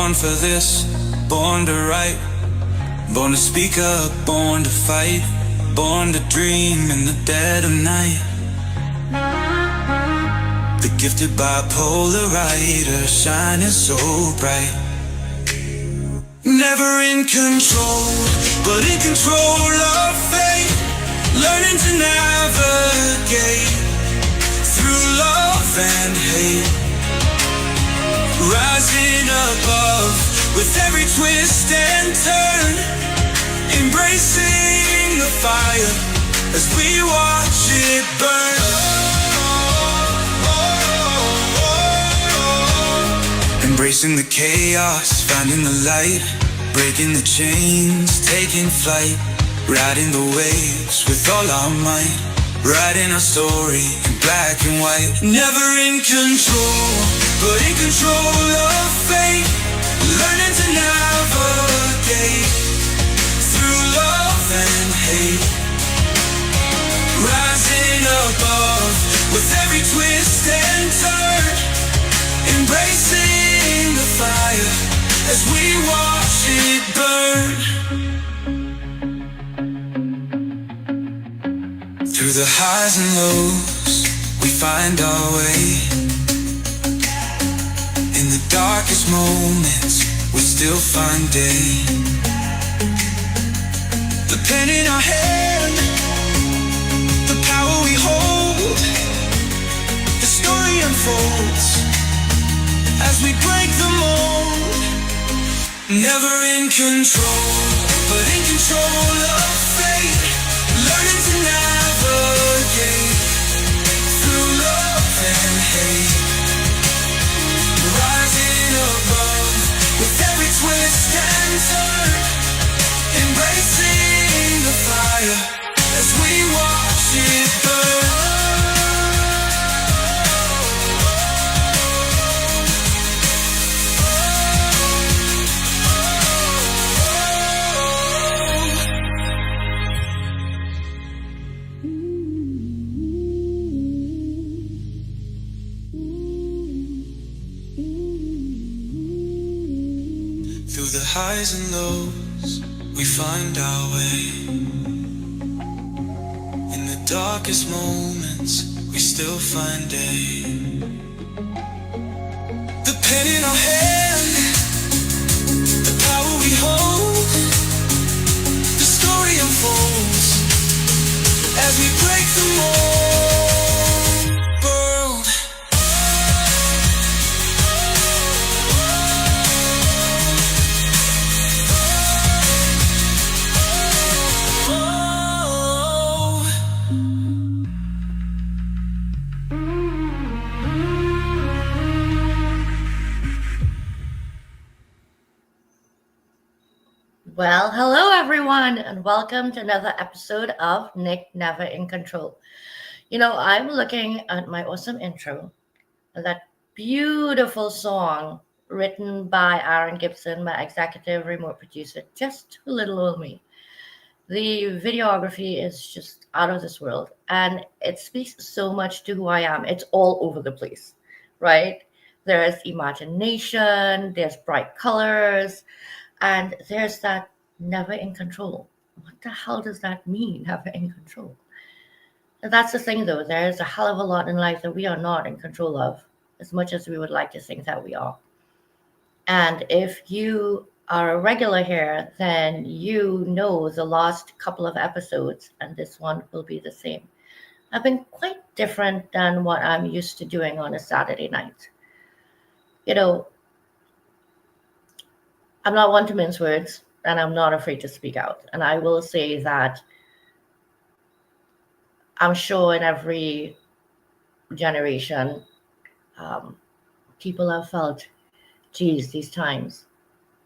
Born for this, born to write, born to speak up, born to fight, born to dream in the dead of night. The gifted bipolar writer shining so bright. Never in control, but in control of fate. Learning to navigate through love and hate. Rising above with every twist and turn. Embracing the fire as we watch it burn. Embracing the chaos, finding the light, breaking the chains, taking flight, riding the waves with all our might, writing our story in black and white. Never in control, but in control of fate. Learning to navigate through love and hate. Rising above with every twist and turn. Embracing the fire as we watch it burn. Through the highs and lows, we find our way. In the darkest moments, we still find day. The pen in our hand, the power we hold, the story unfolds as we break the mold. Never in control, but in control of fate. Learning to navigate through love and hate. Rising above with every twist and turn. Embracing the fire as we watch it burn. Through the highs and lows, we find our way. In the darkest moments, we still find day. The pen in our hand, the power we hold, the story unfolds as we break the mold. Well, hello everyone, and welcome to another episode of Nick Never in Control. You know, I'm looking at my awesome intro, that beautiful song written by Aaron Gibson, my executive remote producer, just a little old me. The videography is just out of this world, and it speaks so much to who I am. It's all over the place, right? There's imagination, there's bright colors, and there's that never in control. What the hell does that mean, never in control? And that's the thing, though. There's a hell of a lot in life that we are not in control of, as much as we would like to think that we are. And if you are a regular here, then you know the last couple of episodes, and this one will be the same. I've been quite different than what I'm used to doing on a Saturday night. You know, I'm not one to mince words, and I'm not afraid to speak out. And I will say that I'm sure in every generation, people have felt, geez, these times.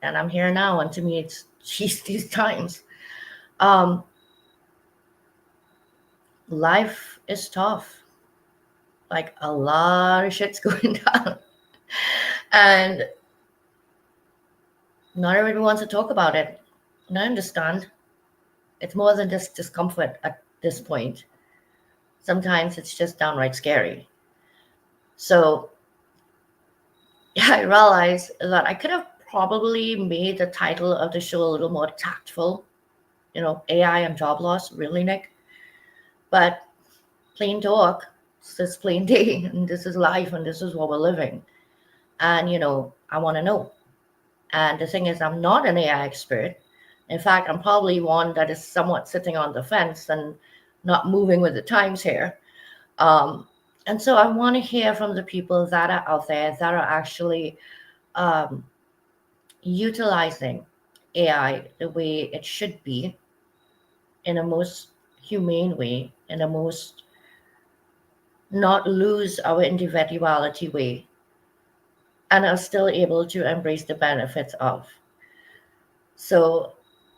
And I'm here now, and to me, it's, geez, these times. Life is tough. Like, a lot of shit's going down. And not everyone wants to talk about it. And I understand. It's more than just discomfort at this point. Sometimes it's just downright scary. So yeah, I realized that I could have probably made the title of the show a little more tactful. AI and job loss, really, Nick? But plain talk, it's just plain day, and this is life, and this is what we're living. And, I want to know. And the thing is, I'm not an AI expert. In fact, I'm probably one that is somewhat sitting on the fence and not moving with the times here. Um, and so I want to hear from the people that are out there that are actually um, utilizing AI the way it should be, in a most humane way, in a most not lose our individuality way, and are still able to embrace the benefits of. So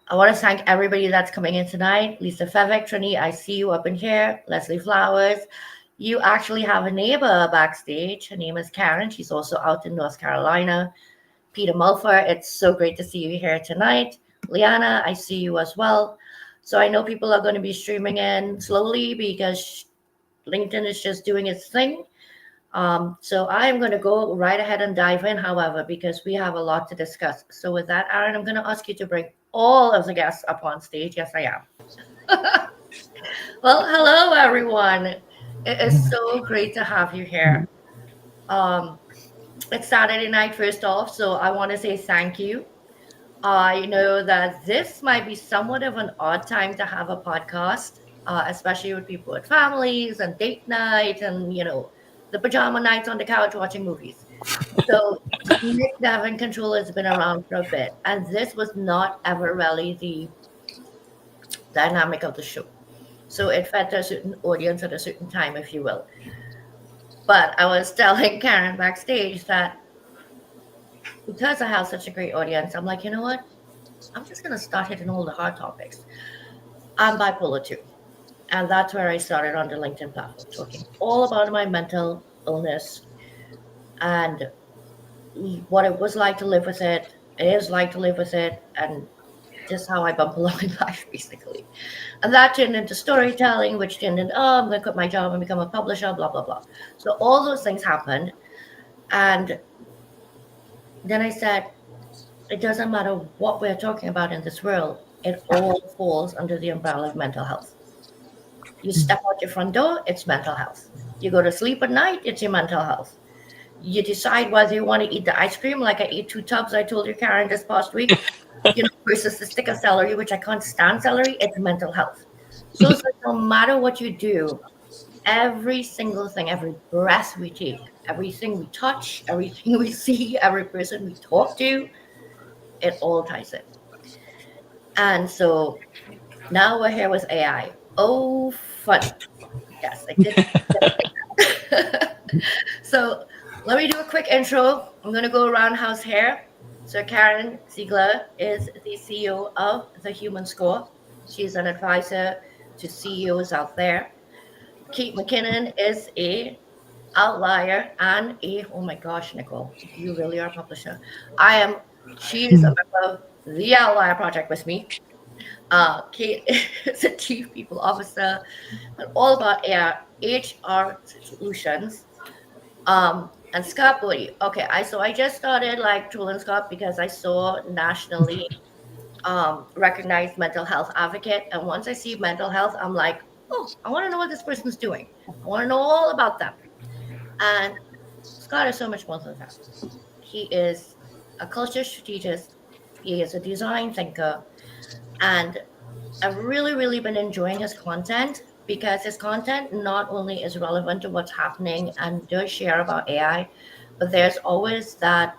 I want to thank everybody that's coming in tonight. Lisa Fevek, Trini, I see you up in here. Leslie Flowers. You actually have a neighbor backstage. Her name is Karen. She's also out in North Carolina. Peter Mulfer, it's so great to see you here tonight. Liana, I see you as well. So I know people are going to be streaming in slowly because LinkedIn is just doing its thing. So I'm going to go right ahead and dive in, however, because we have a lot to discuss. So with that, Aaron, I'm going to ask you to bring all of the guests up on stage. Yes, I am. Well, hello, everyone. It is so great to have you here. Um, it's Saturday night, first off, so I want to say thank you. I know that this might be somewhat of an odd time to have a podcast, especially with people with families and date night and, the pajama nights on the couch watching movies. So Nick Davin Control has been around for a bit, and this was not ever really the dynamic of the show. So it fed to a certain audience at a certain time, if you will. But I was telling Karen backstage that because I have such a great audience, I'm like, you know what? I'm just going to start hitting all the hard topics. I'm bipolar too. And that's where I started on the LinkedIn platform, talking all about my mental illness and what it was like to live with it, it is like to live with it, and just how I bump along in life, basically. And that turned into storytelling, which turned into, I'm going to quit my job and become a publisher, blah, blah, blah. So all those things happened. And then I said, it doesn't matter what we're talking about in this world, it all falls under the umbrella of mental health. You step out your front door, it's mental health. You go to sleep at night, it's your mental health. You decide whether you want to eat the ice cream, like I ate 2 tubs, I told you, Karen, this past week, versus the stick of celery, which I can't stand celery, it's mental health. So it's like no matter what you do, every single thing, every breath we take, everything we touch, everything we see, every person we talk to, it all ties in. And so now we're here with AI. Oh, fun. Yes, I did. So let me do a quick intro. I'm going to go around house here. So Karen Ziegler is the CEO of The Human Score. She's an advisor to CEOs out there. Kate McKinnon is a outlier and oh my gosh, Nicole, you really are a publisher. She is a member of the Outlier Project with me. Kate is a chief people officer and all about HR solutions. And Scott Booty. Okay, I just started like trolling Scott because I saw nationally recognized mental health advocate, and once I see mental health, I'm like, oh, I want to know what this person's doing. I want to know all about them. And Scott is so much more than that. He is a culture strategist. He is a design thinker, and I've really, really been enjoying his content because his content not only is relevant to what's happening and does share about AI, but there's always that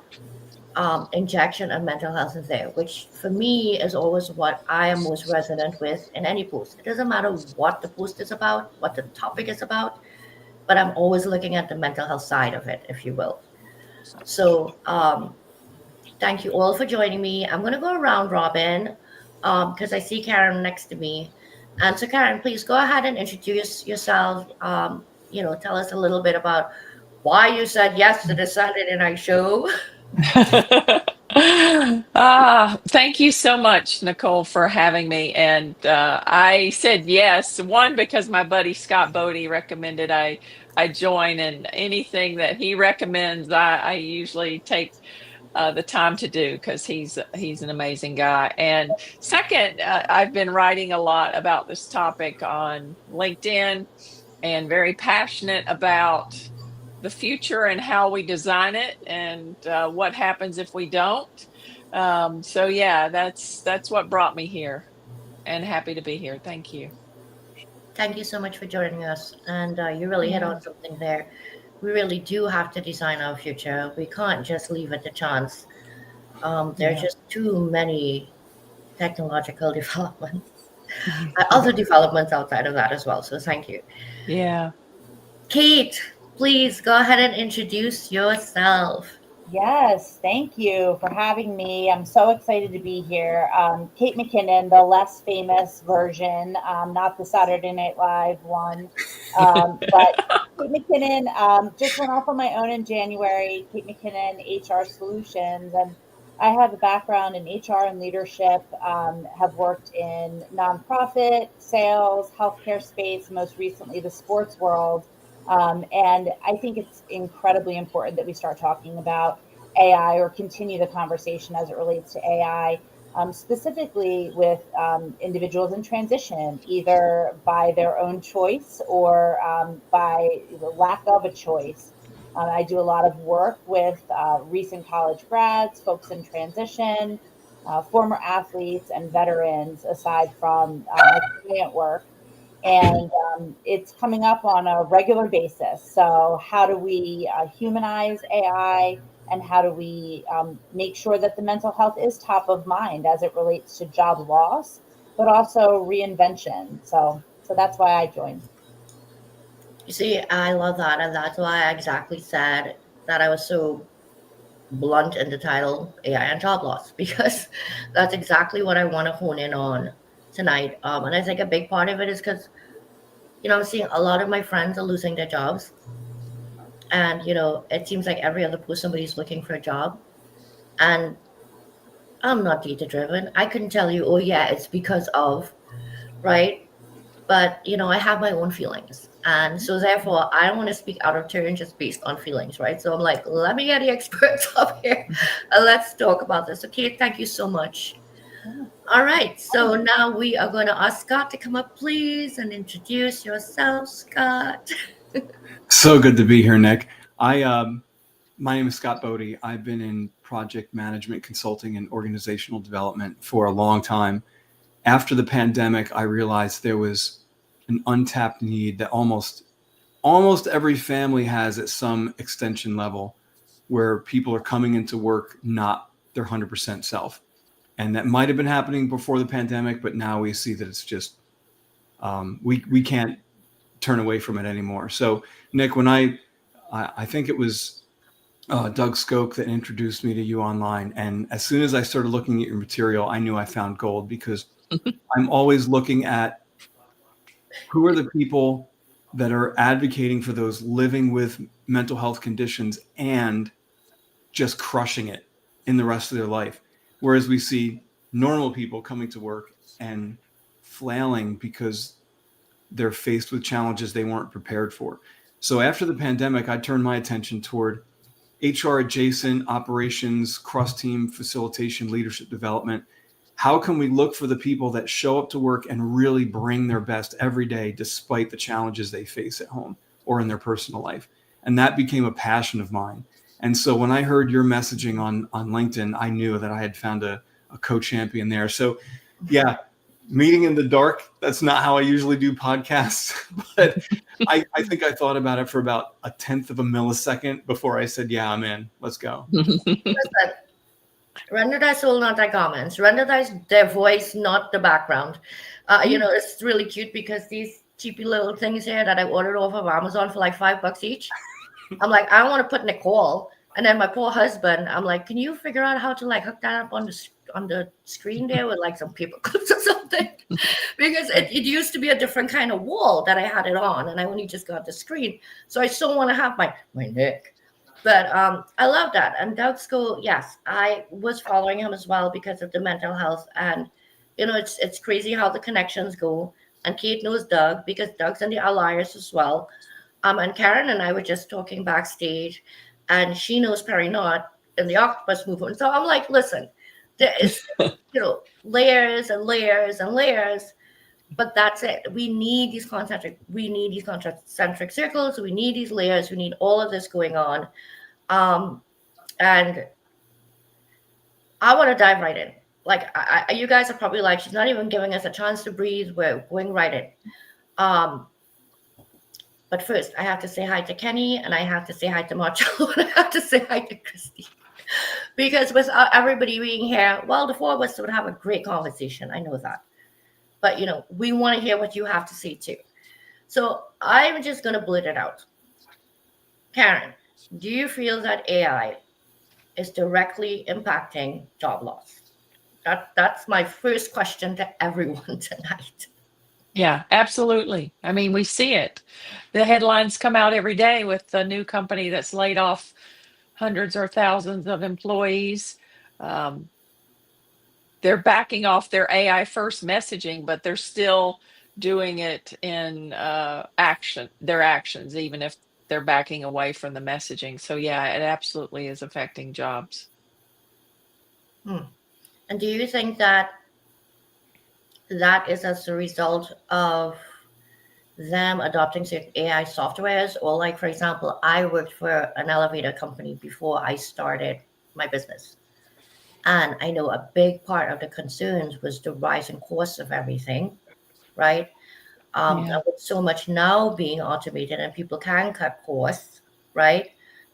injection of mental health in there, which for me is always what I am most resonant with in any post. It doesn't matter what the post is about, what the topic is about, but I'm always looking at the mental health side of it, if you will. So thank you all for joining me. I'm going to go around Robin because I see Karen next to me. And so, Karen, please go ahead and introduce yourself. Tell us a little bit about why you said yes to the Saturday Night Show. Thank you so much, Nicole, for having me. And I said yes, one, because my buddy Scott Bodie recommended I join, and anything that he recommends, I usually take the time to do, because he's an amazing guy. And second, I've been writing a lot about this topic on LinkedIn, and very passionate about the future and how we design it, and what happens if we don't. So yeah, that's what brought me here, and happy to be here. Thank you. Thank you so much for joining us. And you really hit Yeah. on something there. We really do have to design our future. We can't just leave it to chance. There's Yeah. just too many technological developments, other developments outside of that as well. So thank you. Yeah. Kate, please go ahead and introduce yourself. Yes, thank you for having me. I'm so excited to be here. Kate McKinnon, the less famous version, not the Saturday Night Live one, but Kate McKinnon just went off on my own in January. Kate McKinnon, HR Solutions, and I have a background in HR and leadership. Have worked in nonprofit, sales, healthcare space, most recently the sports world. And I think it's incredibly important that we start talking about AI or continue the conversation as it relates to AI, specifically with individuals in transition, either by their own choice or by the lack of a choice. I do a lot of work with recent college grads, folks in transition, former athletes, and veterans, aside from my client work. And it's coming up on a regular basis. So, how do we humanize AI, and how do we make sure that the mental health is top of mind as it relates to job loss, but also reinvention? So that's why I joined. You see, I love that. And that's why I exactly said that I was so blunt in the title AI and job loss, because that's exactly what I want to hone in on tonight. And I think a big part of it is because, I'm seeing a lot of my friends are losing their jobs. And, it seems like every other post somebody's looking for a job. And I'm not data driven. I couldn't tell you, oh, yeah, it's because of, right? But, I have my own feelings. And so, therefore, I don't want to speak out of turn just based on feelings, right? So, I'm like, let me get the experts up here and let's talk about this. Okay, thank you so much. All right, so now we are going to ask Scott to come up, please, and introduce yourself, Scott. So good to be here, Nick. My name is Scott Bodie. I've been in project management consulting and organizational development for a long time. After the pandemic, I realized there was an untapped need that almost every family has at some extension level, where people are coming into work not their 100% self. And that might have been happening before the pandemic, but now we see that it's just we can't turn away from it anymore. So, Nick, when I think it was Doug Skoke that introduced me to you online. And as soon as I started looking at your material, I knew I found gold, because I'm always looking at who are the people that are advocating for those living with mental health conditions and just crushing it in the rest of their life. Whereas we see normal people coming to work and flailing because they're faced with challenges they weren't prepared for. So after the pandemic, I turned my attention toward HR adjacent operations, cross team facilitation, leadership development. How can we look for the people that show up to work and really bring their best every day, despite the challenges they face at home or in their personal life? And that became a passion of mine. And so when I heard your messaging on LinkedIn, I knew that I had found a co-champion there. So yeah, meeting in the dark, that's not how I usually do podcasts, but I think I thought about it for about a tenth of a millisecond before I said, yeah, I'm in, let's go. Listen, render thy soul, not thy garments. Render their voice, not the background. It's really cute because these cheapy little things here that I ordered off of Amazon for like $5 each. I'm like, I want to put Nicole, and then my poor husband. I'm like, can you figure out how to like hook that up on the screen there with like some paper clips or something? Because it used to be a different kind of wall that I had it on, and I only just got the screen. So I still want to have my neck. But I love that. And Doug School, yes, I was following him as well because of the mental health. And it's crazy how the connections go. And Kate knows Doug because Doug's in the Alliance as well. And Karen and I were just talking backstage, and she knows Perry Knott in the octopus movement. So I'm like, listen, there is, layers and layers and layers, but that's it. We need these concentric circles. We need these layers. We need all of this going on. And I want to dive right in. Like, you guys are probably like, she's not even giving us a chance to breathe. We're going right in. But first, I have to say hi to Kenny, and I have to say hi to Marcello, and I have to say hi to Christy. Because without everybody being here, well, the four of us would have a great conversation. I know that. But, we want to hear what you have to say too. So I'm just going to blurt it out. Karen, do you feel that AI is directly impacting job loss? That's my first question to everyone tonight. Yeah, absolutely. I mean, we see it. The headlines come out every day with the new company that's laid off hundreds or thousands of employees. They're backing off their AI first messaging, but they're still doing it in their actions, even if they're backing away from the messaging. So yeah, it absolutely is affecting jobs. And do you think that is as a result of them adopting certain AI softwares? Or like, for example, I worked for an elevator company before I started my business. And I know a big part of the concerns was the rising costs of everything, right? Yeah. With so much now being automated and people can cut costs, right?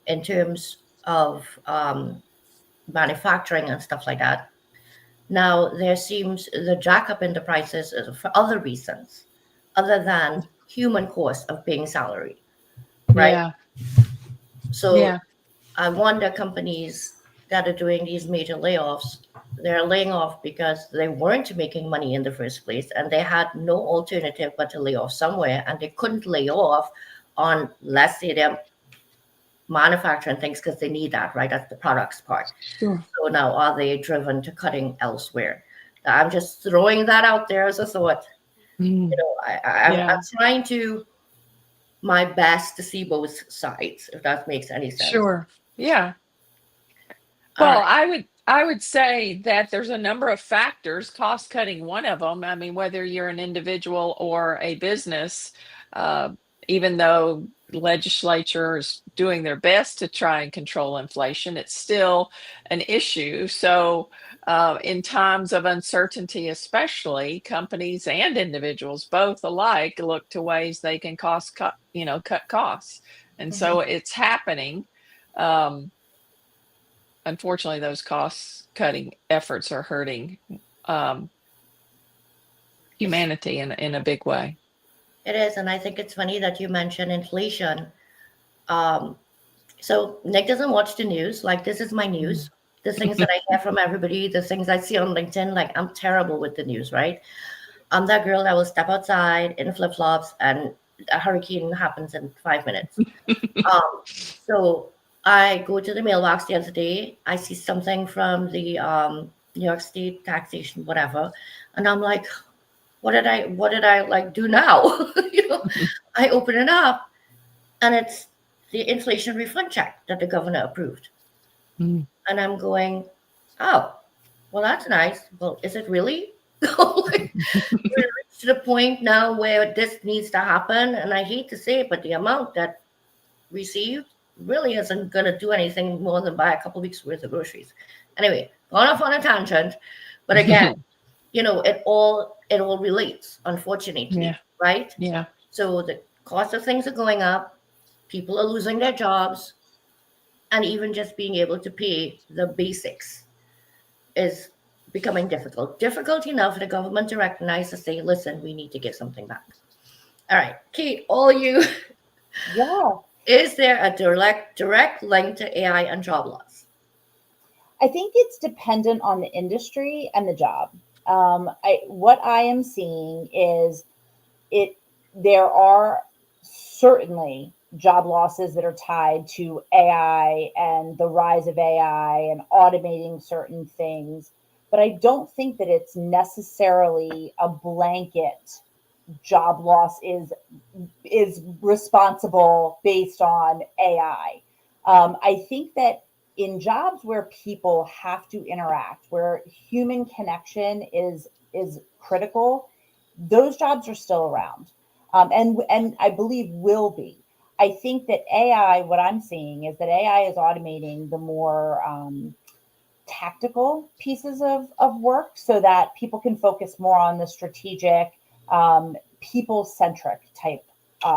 In terms of manufacturing and stuff like that. Now, there seems the jack up in the prices is for other reasons other than human cost of paying salary, right? Yeah. So Yeah. I wonder companies that are doing these major layoffs, they're laying off because they weren't making money in the first place and they had no alternative but to lay off somewhere, and they couldn't lay off on, let's say, them manufacturing things because they need that, right? That's the products part. Sure. So now are they driven to cutting elsewhere? I'm just throwing that out there as a thought. Mm. I'm trying to my best to see both sides, if that makes any sense. Sure. Yeah. All Well, right. I would say that there's a number of factors, cost cutting one of them. I mean, whether you're an individual or a business, uh, even though legislature is doing their best to try and control inflation, it's still an issue. So, in times of uncertainty, especially, companies and individuals both alike look to ways they can cut costs, and so it's happening. Um, Unfortunately, those cost cutting efforts are hurting humanity in a big way. It is, and I think it's funny that you mentioned inflation. So Nick doesn't watch the news. Like, this is my news. The things that I hear from everybody, the things I see on LinkedIn, like, I'm terrible with the news, right? I'm that girl that will step outside in flip-flops and a hurricane happens in 5 minutes. So I go to the mailbox the other day. I see something from the New York State taxation, whatever, and I'm like, what did I like do now? I open it up, and it's the inflation refund check that the governor approved, Mm. and I'm going, oh, well, that's nice. Well, is it really? Like, we're reached to the point now where this needs to happen, and I hate to say it, but the amount that received really isn't going to do anything more than buy a couple weeks worth of groceries. Anyway, gone off on a tangent, but again, it all relates, unfortunately, Yeah. right? Yeah. So the cost of things are going up, people are losing their jobs, and even just being able to pay the basics is becoming difficult enough for the government to recognize to say, listen, we need to give something back. All right, Kate, all you. Yeah. Is there a direct link to AI and job loss? I think it's dependent on the industry and the job. What I am seeing is there are certainly job losses that are tied to AI and the rise of AI and automating certain things, but I don't think that it's necessarily a blanket job loss is responsible based on AI. I think that in jobs where people have to interact, where human connection is critical, those jobs are still around, and I believe will be. I think that AI, what I'm seeing is that AI is automating the more tactical pieces of work so that people can focus more on the strategic, people-centric type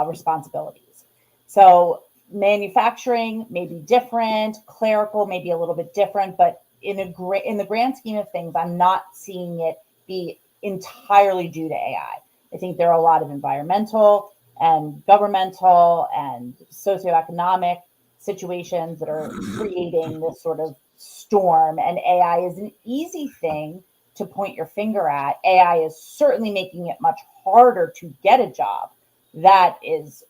responsibilities. So manufacturing may be different, clerical may be a little bit different, but in the grand scheme of things, I'm not seeing it be entirely due to AI. I think there are a lot of environmental and governmental and socioeconomic situations that are creating this sort of storm, and AI is an easy thing to point your finger at. AI is certainly making it much harder to get a job. That is,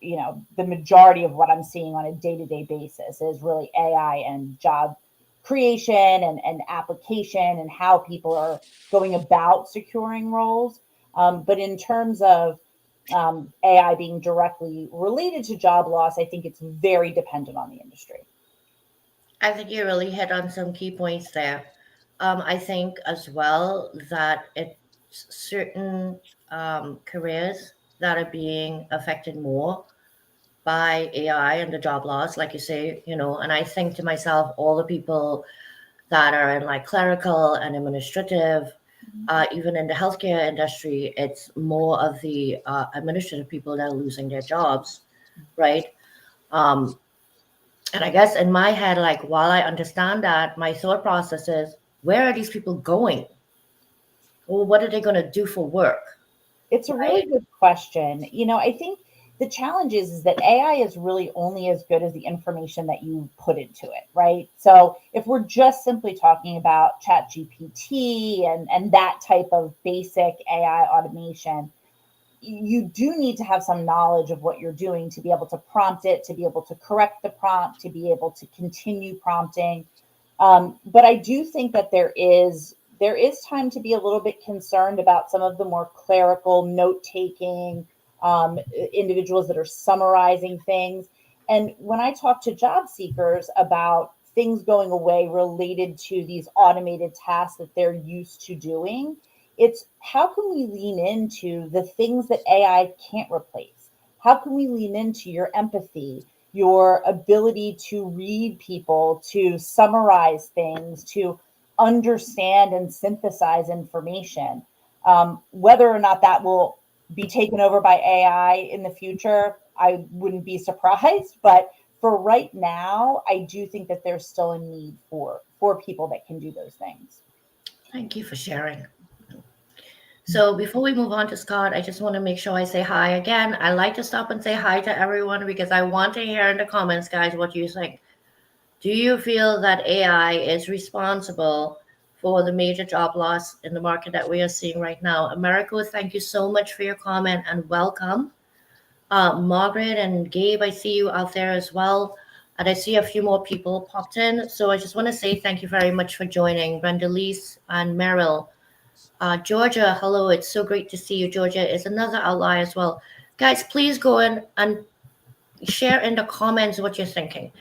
the majority of what I'm seeing on a day-to-day basis is really AI and job creation and application and how people are going about securing roles. But in terms of AI being directly related to job loss, I think it's very dependent on the industry. I think you really hit on some key points there. I think as well that it's certain careers that are being affected more by AI and the job loss, like you say, and I think to myself, all the people that are in like clerical and administrative, even in the healthcare industry, it's more of the administrative people that are losing their jobs, right? Um, and I guess in my head, like while I understand that, my thought process is, where are these people going? Well, what are they going to do for work? It's a really Right? good question. I think the challenge is that AI is really only as good as the information that you put into it, right? So if we're just simply talking about Chat GPT and that type of basic AI automation, you do need to have some knowledge of what you're doing to be able to prompt it, to be able to correct the prompt, to be able to continue prompting. But I do think that there is time to be a little bit concerned about some of the more clerical note-taking individuals that are summarizing things. And when I talk to job seekers about things going away related to these automated tasks that they're used to doing, it's how can we lean into the things that AI can't replace? How can we lean into your empathy, your ability to read people, to summarize things, to understand and synthesize information? Whether or not that will be taken over by AI in the future, I wouldn't be surprised. But for right now, I do think that there's still a need for people that can do those things. Thank you for sharing. So before we move on to Scott, I just want to make sure I say hi again. I like to stop and say hi to everyone because I want to hear in the comments, guys, what you think. Do you feel that AI is responsible for the major job loss in the market that we are seeing right now? Americo, thank you so much for your comment and welcome. Margaret and Gabe, I see you out there as well. And I see a few more people popped in. So I just want to say thank you very much for joining. Brenda Lise and Meryl. Georgia, hello. It's so great to see you. Georgia is another ally as well. Guys, please go in and share in the comments what you're thinking.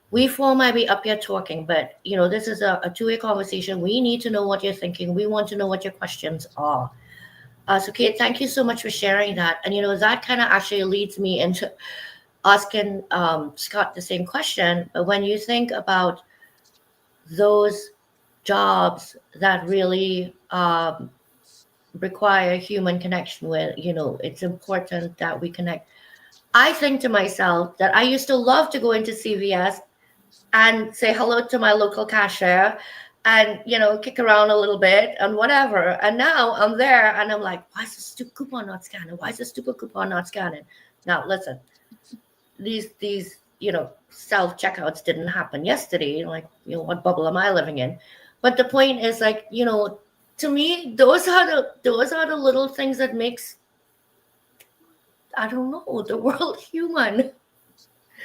We four might be up here talking, but this is a two-way conversation. We need to know what you're thinking. We want to know what your questions are. So Kate, thank you so much for sharing that. And that kind of actually leads me into asking Scott the same question. But when you think about those jobs that really require human connection with, it's important that we connect. I think to myself that I used to love to go into CVS and say hello to my local cashier and kick around a little bit and whatever. And now I'm there and I'm like, why is the stupid coupon not scanning? Why is the stupid coupon not scanning? Now listen, these self checkouts didn't happen yesterday. Like, what bubble am I living in? But the point is, like, to me, those are the little things that makes, I don't know, the world human.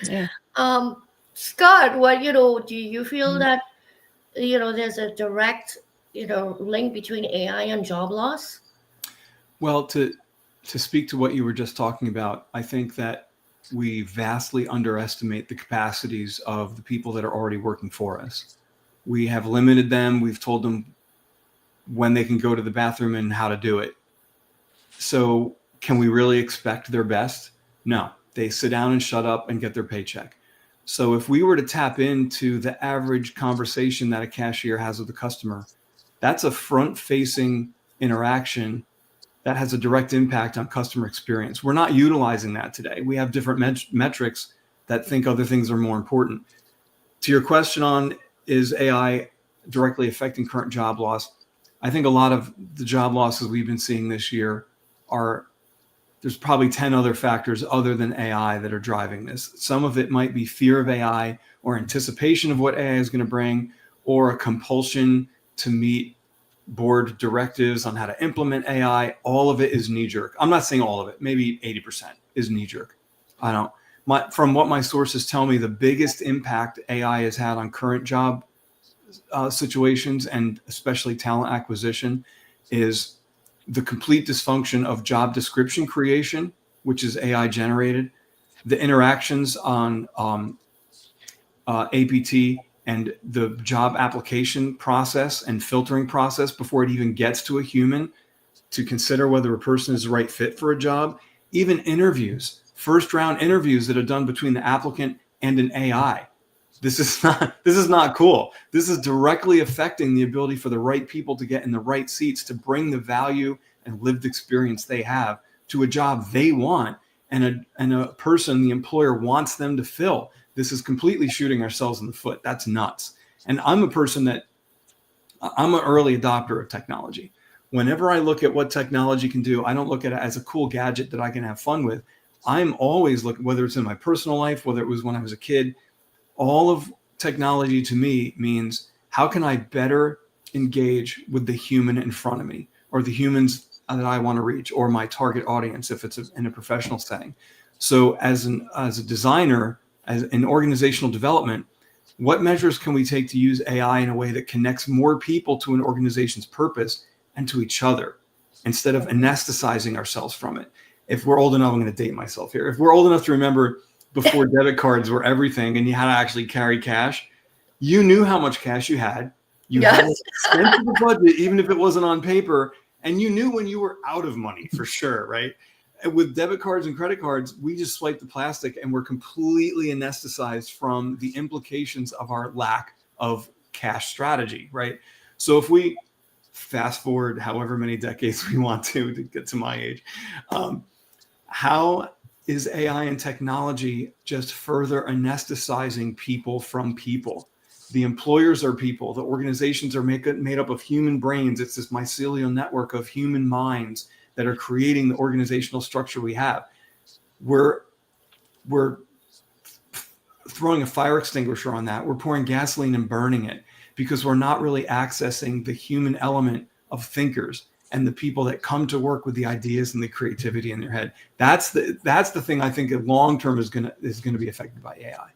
Yeah. Scott, what do you feel that there's a direct link between AI and job loss? Well, to speak to what you were just talking about, I think that we vastly underestimate the capacities of the people that are already working for us. We have limited them. We've told them when they can go to the bathroom and how to do it. So can we really expect their best? No, they sit down and shut up and get their paycheck. So if we were to tap into the average conversation that a cashier has with a customer, that's a front-facing interaction that has a direct impact on customer experience. We're not utilizing that today. We have different metrics that think other things are more important. To your question on, is AI directly affecting current job loss? I think a lot of the job losses we've been seeing this year there's probably 10 other factors other than AI that are driving this. Some of it might be fear of AI or anticipation of what AI is going to bring, or a compulsion to meet board directives on how to implement AI. All of it is knee jerk. I'm not saying all of it, maybe 80% is knee jerk. From what my sources tell me, the biggest impact AI has had on current job situations, and especially talent acquisition, is the complete dysfunction of job description creation, which is AI generated, the interactions on APT and the job application process and filtering process before it even gets to a human to consider whether a person is the right fit for a job. Even interviews, first round interviews that are done between the applicant and an AI. This is not cool. This is directly affecting the ability for the right people to get in the right seats to bring the value and lived experience they have to a job they want and a person the employer wants them to fill. This is completely shooting ourselves in the foot. That's nuts. And I'm an early adopter of technology. Whenever I look at what technology can do, I don't look at it as a cool gadget that I can have fun with. I'm always looking, whether it's in my personal life, whether it was when I was a kid, all of technology to me means, how can I better engage with the human in front of me, or the humans that I want to reach, or my target audience if it's in a professional setting. So as a designer, as in organizational development, what measures can we take to use AI in a way that connects more people to an organization's purpose and to each other, instead of anesthetizing ourselves from it? If we're old enough, I'm going to date myself here. If we're old enough to remember before debit cards were everything and you had to actually carry cash, you knew how much cash you had. You had to spend the budget, even if it wasn't on paper, and you knew when you were out of money for sure, right? And with debit cards and credit cards, we just swipe the plastic and we're completely anesthetized from the implications of our lack of cash strategy, right? So if we fast forward however many decades we want to get to my age, how is AI and technology just further anesthetizing people from people? The employers are people. The organizations are made up of human brains. It's this mycelial network of human minds that are creating the organizational structure we have. We're throwing a fire extinguisher on that. We're pouring gasoline and burning it because we're not really accessing the human element of thinkers and the people that come to work with the ideas and the creativity in their head. That's the thing I think long term is gonna be affected by AI.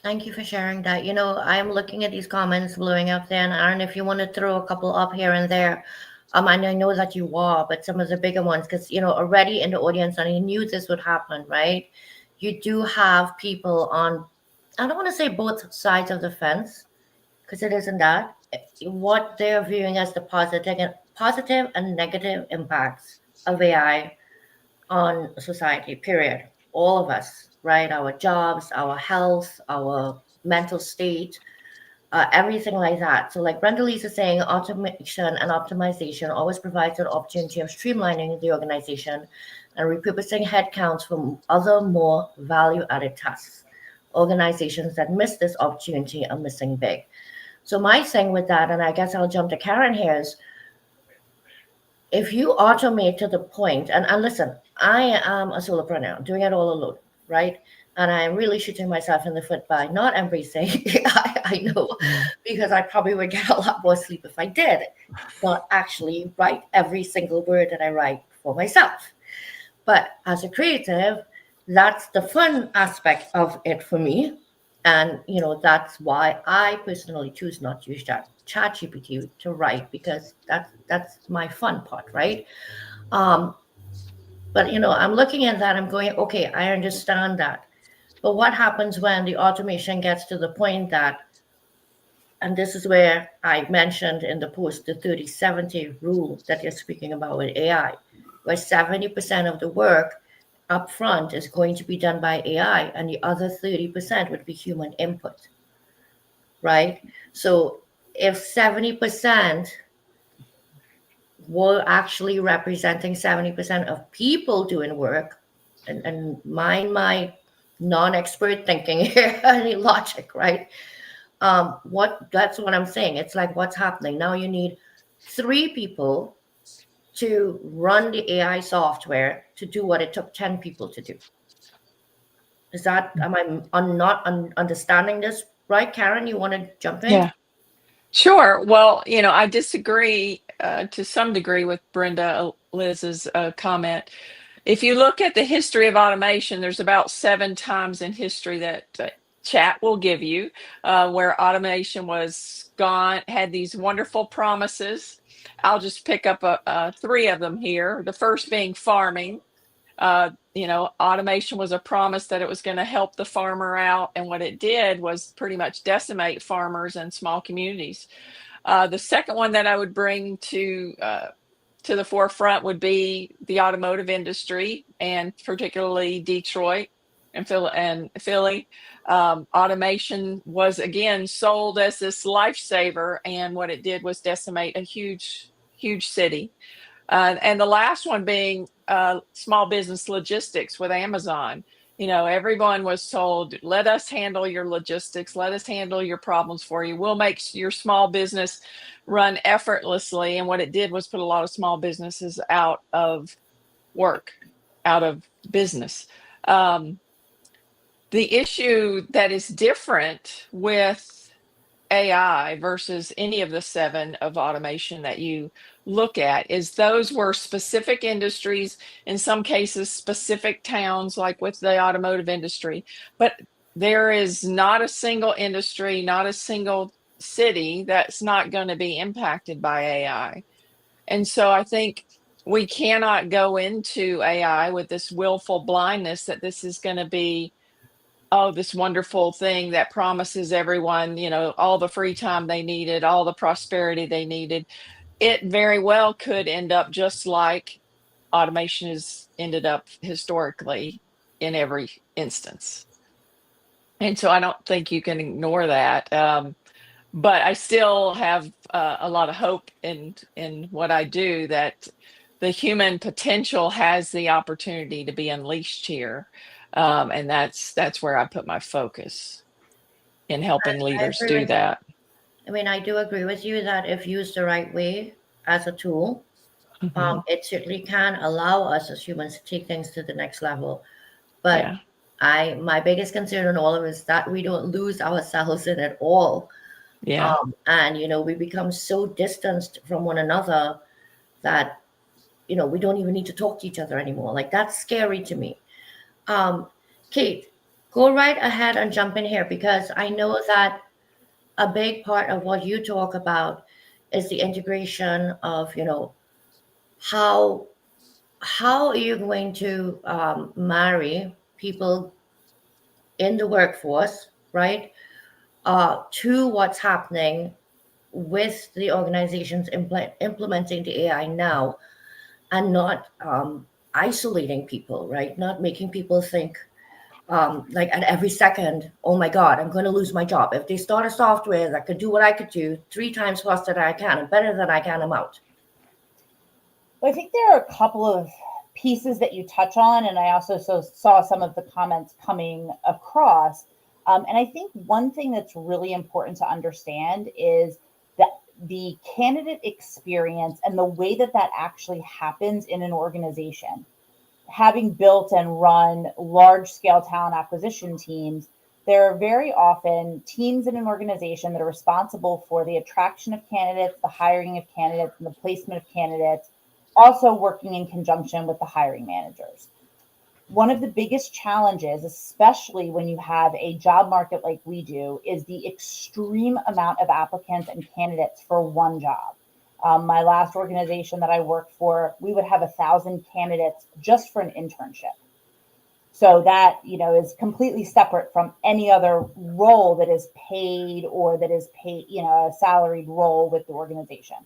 Thank you for sharing that. I'm looking at these comments blowing up there, and Aaron, if you want to throw a couple up here and there, and I know that you are, but some of the bigger ones, because already in the audience, and I knew this would happen, right? You do have people on, I don't want to say both sides of the fence, because it isn't that. What they're viewing as the positive and negative impacts of AI on society, period. All of us, right? Our jobs, our health, our mental state, everything like that. So like Brenda Lee's is saying, automation and optimization always provides an opportunity of streamlining the organization and repurposing headcounts from other more value-added tasks. Organizations that miss this opportunity are missing big. So my thing with that, and I guess I'll jump to Karen here, is if you automate to the point, and listen, I am a solopreneur doing it all alone, right? And I'm really shooting myself in the foot by not embracing AI, I know, because I probably would get a lot more sleep if I did, not actually write every single word that I write for myself. But as a creative, that's the fun aspect of it for me. And, that's why I personally choose not to use ChatGPT to write, because that's my fun part, right? But I'm looking at that, I'm going, okay, I understand that. But what happens when the automation gets to the point that, and this is where I mentioned in the post the 30-70 rule that you're speaking about with AI, where 70% of the work up front is going to be done by AI and the other 30% would be human input, right? So if 70% were actually representing 70% of people doing work, and mind my non-expert thinking here, any logic, right? What That's what I'm saying. It's like what's happening now. You need 3 people to run the AI software to do what it took 10 people to do. Is that am I not understanding this right? Karen, you want to jump in? Yeah. Sure. Well, I disagree to some degree with Brenda Liz's comment. If you look at the history of automation, there's about 7 times in history that chat will give you where automation was gone, had these wonderful promises. I'll just pick up 3 of them here. The first being farming. Automation was a promise that it was going to help the farmer out, and what it did was pretty much decimate farmers and small communities. The second one that I would bring to the forefront would be the automotive industry, and particularly Detroit and Philly. Automation was again sold as this lifesaver, and what it did was decimate a huge, huge city. And the last one being small business logistics with Amazon. Everyone was told, let us handle your logistics, let us handle your problems for you. We'll make your small business run effortlessly. And what it did was put a lot of small businesses out of work, out of business. The issue that is different with AI versus any of the 7 of automation that you look at is those were specific industries, in some cases specific towns, like with the automotive industry. But there is not a single industry, not a single city that's not going to be impacted by AI. And so I think we cannot go into AI with this willful blindness that this is going to be, oh, this wonderful thing that promises everyone, all the free time they needed, all the prosperity they needed. It very well could end up just like automation has ended up historically in every instance. And so I don't think you can ignore that. But I still have a lot of hope in what I do, that the human potential has the opportunity to be unleashed here. And that's where I put my focus in helping I leaders agree do with you. that. I mean, I do agree with you that if used the right way as a tool, Mhm. it certainly can allow us as humans to take things to the next level. But Yeah, my biggest concern in all of it is that we don't lose ourselves in it all. yeah. And we become so distanced from one another that we don't even need to talk to each other anymore. Like, that's scary to me. um Kate, go right ahead and jump in here, because I know that a big part of what you talk about is the integration of how are you going to marry people in the workforce, right, to what's happening with the organizations implementing the AI now, and not isolating people, right? Not making people think like at every second, oh my God, I'm going to lose my job. If they start a software that could do what I could do 3 times faster than I can and better than I can, I'm out. Well, I think there are a couple of pieces that you touch on, and I also saw some of the comments coming across. And I think one thing that's really important to understand is that the candidate experience and the way that that actually happens in an organization. Having built and run large scale talent acquisition teams, there are very often teams in an organization that are responsible for the attraction of candidates, the hiring of candidates, and the placement of candidates, also working in conjunction with the hiring managers. One of the biggest challenges, especially when you have a job market like we do, is the extreme amount of applicants and candidates for one job. My last organization that I worked for, we would have 1,000 candidates just for an internship. So that, is completely separate from any other role that is paid or that is paid, a salaried role with the organization.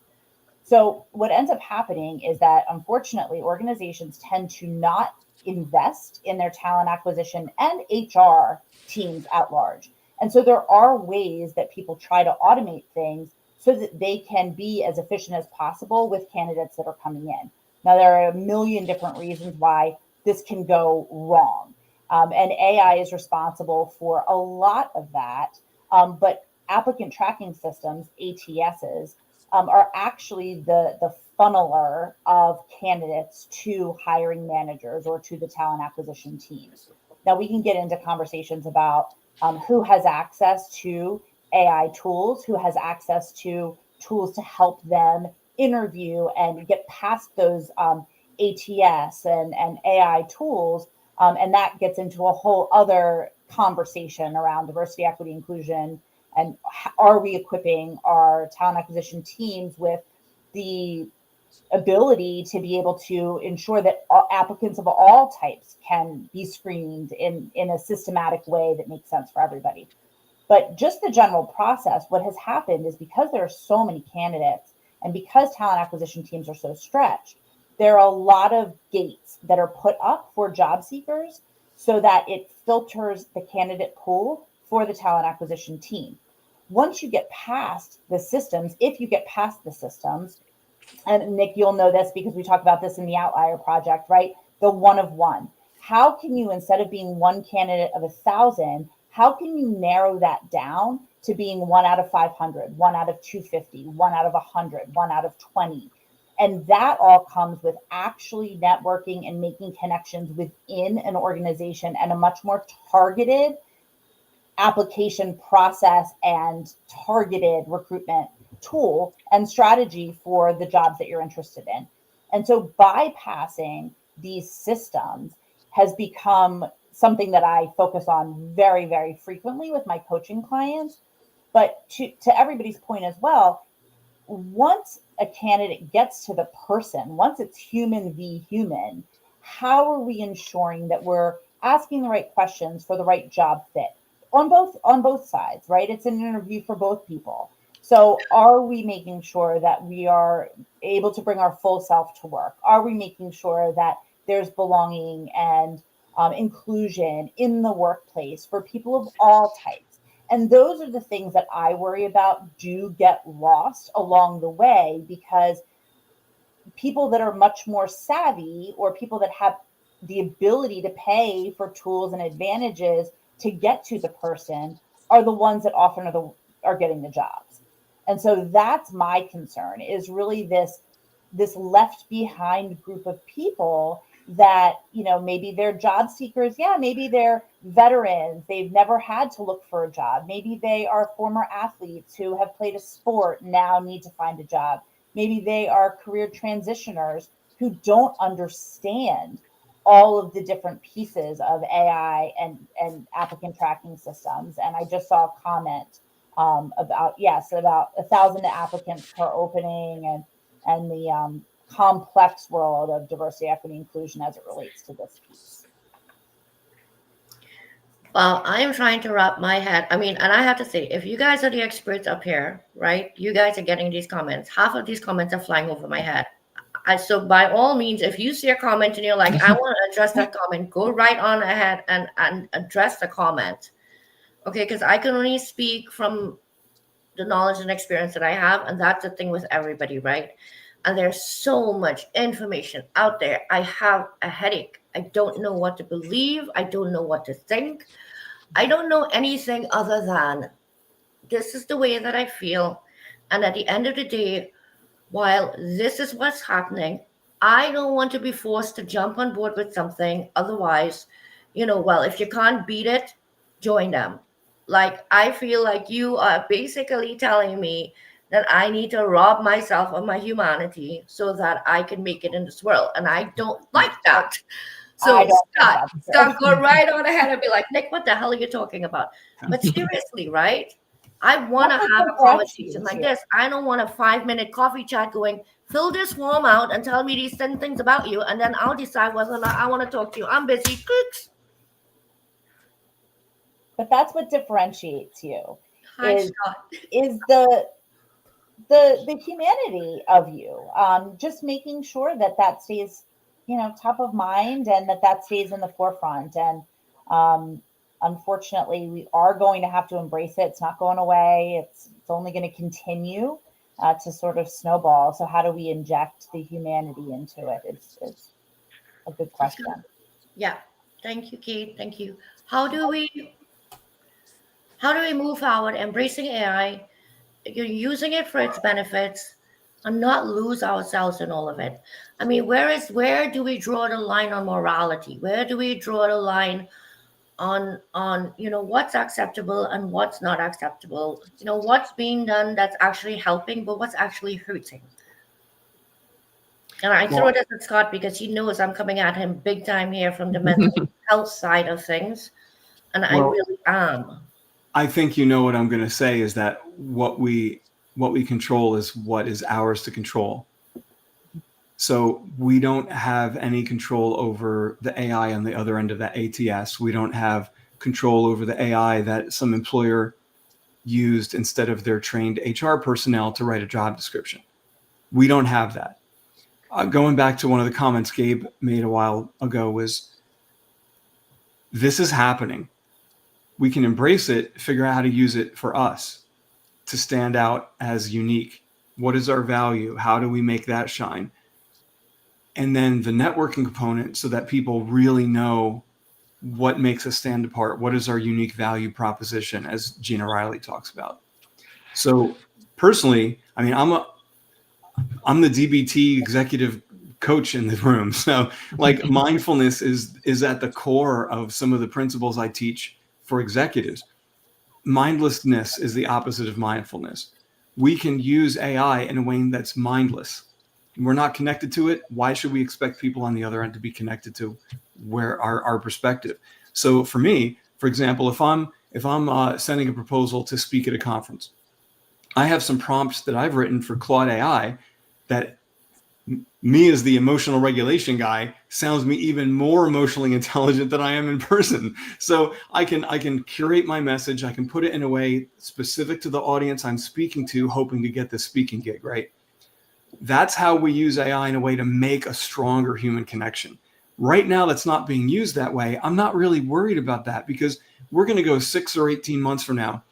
So what ends up happening is that, unfortunately, organizations tend to not invest in their talent acquisition and HR teams at large. And so there are ways that people try to automate things so that they can be as efficient as possible with candidates that are coming in. Now, there are a million different reasons why this can go wrong. And AI is responsible for a lot of that. But applicant tracking systems, ATSs, are actually the funneler of candidates to hiring managers or to the talent acquisition teams. Now, we can get into conversations about who has access to AI tools, who has access to tools to help them interview and get past those ATS and AI tools. And that gets into a whole other conversation around diversity, equity, inclusion, and are we equipping our talent acquisition teams with the ability to be able to ensure that applicants of all types can be screened in a systematic way that makes sense for everybody. But just the general process, what has happened is because there are so many candidates and because talent acquisition teams are so stretched, there are a lot of gates that are put up for job seekers so that it filters the candidate pool for the talent acquisition team. Once you get past the systems, if you get past the systems, and Nick, you'll know this because we talked about this in the Outlier Project, right? The one of one. How can you, instead of being one candidate of 1,000, how can you narrow that down to being 1 out of 500, 1 out of 250, 1 out of 100, 1 out of 20? And that all comes with actually networking and making connections within an organization and a much more targeted application process and targeted recruitment tool and strategy for the jobs that you're interested in. And so bypassing these systems has become something that I focus on very, very frequently with my coaching clients. But to everybody's point as well, once a candidate gets to the person, once it's human v human, how are we ensuring that we're asking the right questions for the right job fit on both sides, right? It's an interview for both people. So are we making sure that we are able to bring our full self to work? Are we making sure that there's belonging and inclusion in the workplace for people of all types? And those are the things that I worry about do get lost along the way because people that are much more savvy or people that have the ability to pay for tools and advantages to get to the person are the ones that often are getting the jobs. And so that's my concern, is really this left behind group of people that, maybe they're job seekers. Yeah, maybe they're veterans. They've never had to look for a job. Maybe they are former athletes who have played a sport and now need to find a job. Maybe they are career transitioners who don't understand all of the different pieces of AI and applicant tracking systems. And I just saw a comment about 1,000 applicants per opening and the complex world of diversity, equity, inclusion as it relates to this piece. Well, I'm trying to wrap my head. I mean, and I have to say, if you guys are the experts up here, right? You guys are getting these comments. Half of these comments are flying over my head. So by all means, if you see a comment and you're like, I want to address that comment, go right on ahead and address the comment. Okay, because I can only speak from the knowledge and experience that I have, and that's the thing with everybody, right? And there's so much information out there. I have a headache. I don't know what to believe. I don't know what to think. I don't know anything other than this is the way that I feel. And at the end of the day, while this is what's happening, I don't want to be forced to jump on board with something. Otherwise, well, if you can't beat it, join them. Like, I feel like you are basically telling me that I need to rob myself of my humanity so that I can make it in this world. And I don't like that. So Scott, go right on ahead and be like, Nick, what the hell are you talking about? But seriously, right? I want to That's have what a conversation differentiates like you. this. I don't want a 5-minute coffee chat going, fill this form out and tell me these 10 things about you, and then I'll decide whether or not I want to talk to you. I'm busy. Cooks. But that's what differentiates you Hi, is Scott. is the humanity of you. Just making sure that that stays, top of mind, and that stays in the forefront. And unfortunately, we are going to have to embrace it. It's not going away. It's only going to continue to sort of snowball. So how do we inject the humanity into it? Is a good That's question. good. Yeah. Thank you, Kate. Thank you. How do we move forward embracing AI, using it for its benefits, and not lose ourselves in all of it? I mean, where do we draw the line on morality? Where do we draw the line on what's acceptable and what's not acceptable? What's being done that's actually helping, but what's actually hurting? And I throw Well, this at Scott because he knows I'm coming at him big time here from the mental health side of things, and I well, really am. I think you know what I'm going to say is that what we control is what is ours to control. So we don't have any control over the AI on the other end of that ATS. We don't have control over the AI that some employer used instead of their trained HR personnel to write a job description. We don't have that. Going back to one of the comments Gabe made a while ago was, this is happening. We can embrace it, figure out how to use it for us to stand out as unique. What is our value? How do we make that shine? And then the networking component, so that people really know what makes us stand apart. What is our unique value proposition, as Gina Riley talks about? So personally, I mean, I'm the DBT executive coach in the room. So like mindfulness is at the core of some of the principles I teach for executives. Mindlessness is the opposite of mindfulness. We can use AI in a way that's mindless. We're not connected to it. Why should we expect people on the other end to be connected to where our perspective? So for me, for example, if I'm sending a proposal to speak at a conference, I have some prompts that I've written for Claude AI that me as the emotional regulation guy sounds me even more emotionally intelligent than I am in person. So I can curate my message. I can put it in a way specific to the audience I'm speaking to, hoping to get the speaking gig, right? That's how we use AI in a way to make a stronger human connection. Right now, that's not being used that way. I'm not really worried about that, because we're going to go 6 or 18 months from now,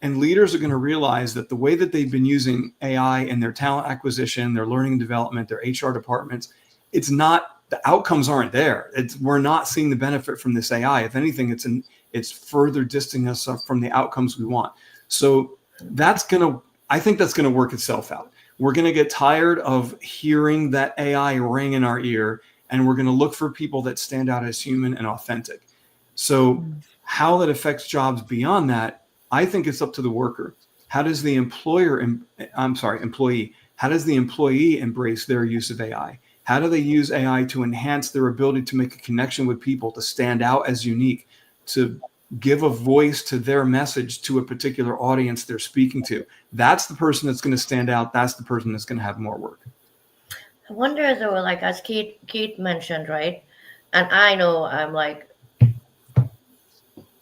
and leaders are going to realize that the way that they've been using AI in their talent acquisition, their learning and development, their HR departments, it's not, the outcomes aren't there. We're not seeing the benefit from this AI. If anything, it's further distancing us from the outcomes we want. So I think that's going to work itself out. We're going to get tired of hearing that AI ring in our ear, and we're going to look for people that stand out as human and authentic. So how that affects jobs beyond that, I think it's up to the worker. How does the employee, how does the employee embrace their use of AI? How do they use AI to enhance their ability to make a connection with people, to stand out as unique, to give a voice to their message to a particular audience they're speaking to? That's the person that's going to stand out. That's the person that's going to have more work. I wonder though, like as Kate mentioned, right? And I know I'm like,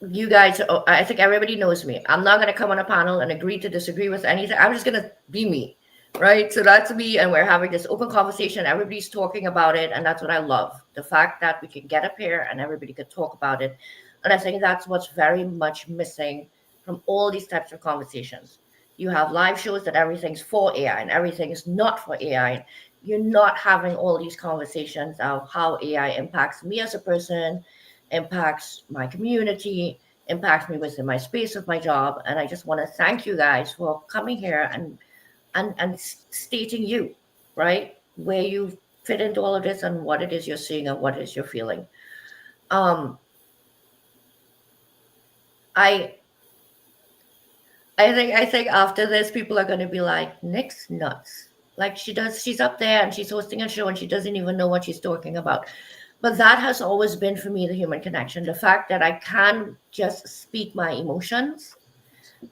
you guys, I think everybody knows me. I'm not going to come on a panel and agree to disagree with anything. I'm just going to be me, right? So that's me, and we're having this open conversation. Everybody's talking about it, and that's what I love. The fact that we can get up here and everybody could talk about it. And I think that's what's very much missing from all these types of conversations. You have live shows that everything's for AI and everything is not for AI. You're not having all these conversations of how AI impacts me as a person, impacts my community, impacts me within my space of my job. And I just want to thank you guys for coming here and stating you, right, where you fit into all of this and what it is you're seeing and what it is you're feeling. I I think after this, people are gonna be like, Nick's nuts. Like she's up there and she's hosting a show and she doesn't even know what she's talking about. But that has always been for me the human connection. The fact that I can just speak my emotions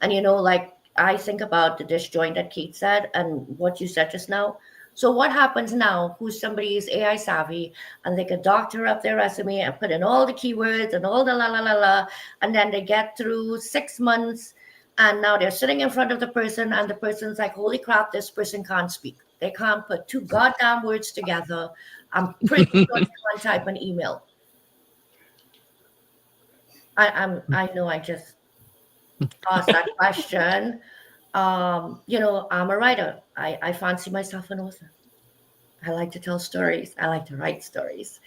and like I think about the disjoint that Kate said and what you said just now. So what happens now? Who's somebody is AI savvy and they can doctor up their resume and put in all the keywords and all the la la la la, and then they get through 6 months, and now they're sitting in front of the person, and the person's like, "Holy crap, this person can't speak. They can't put two goddamn words together. I'm pretty sure they can't type an email." I know I just asked that question. I'm a writer. I fancy myself an author. I like to tell stories. I like to write stories.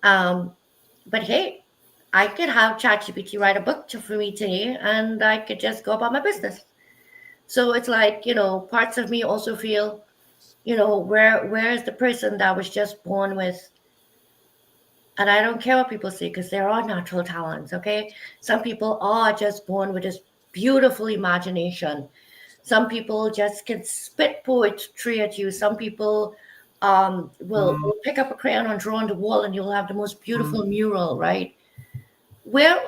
But hey, I could have ChatGPT write a book for me today, and I could just go about my business. So it's like, parts of me also feel, where is the person that was just born with, and I don't care what people say because there are natural talents, okay? Some people are just born with this beautiful imagination. Some people just can spit poetry at you. Some people will pick up a crayon and draw on the wall, and you'll have the most beautiful mural, right? Where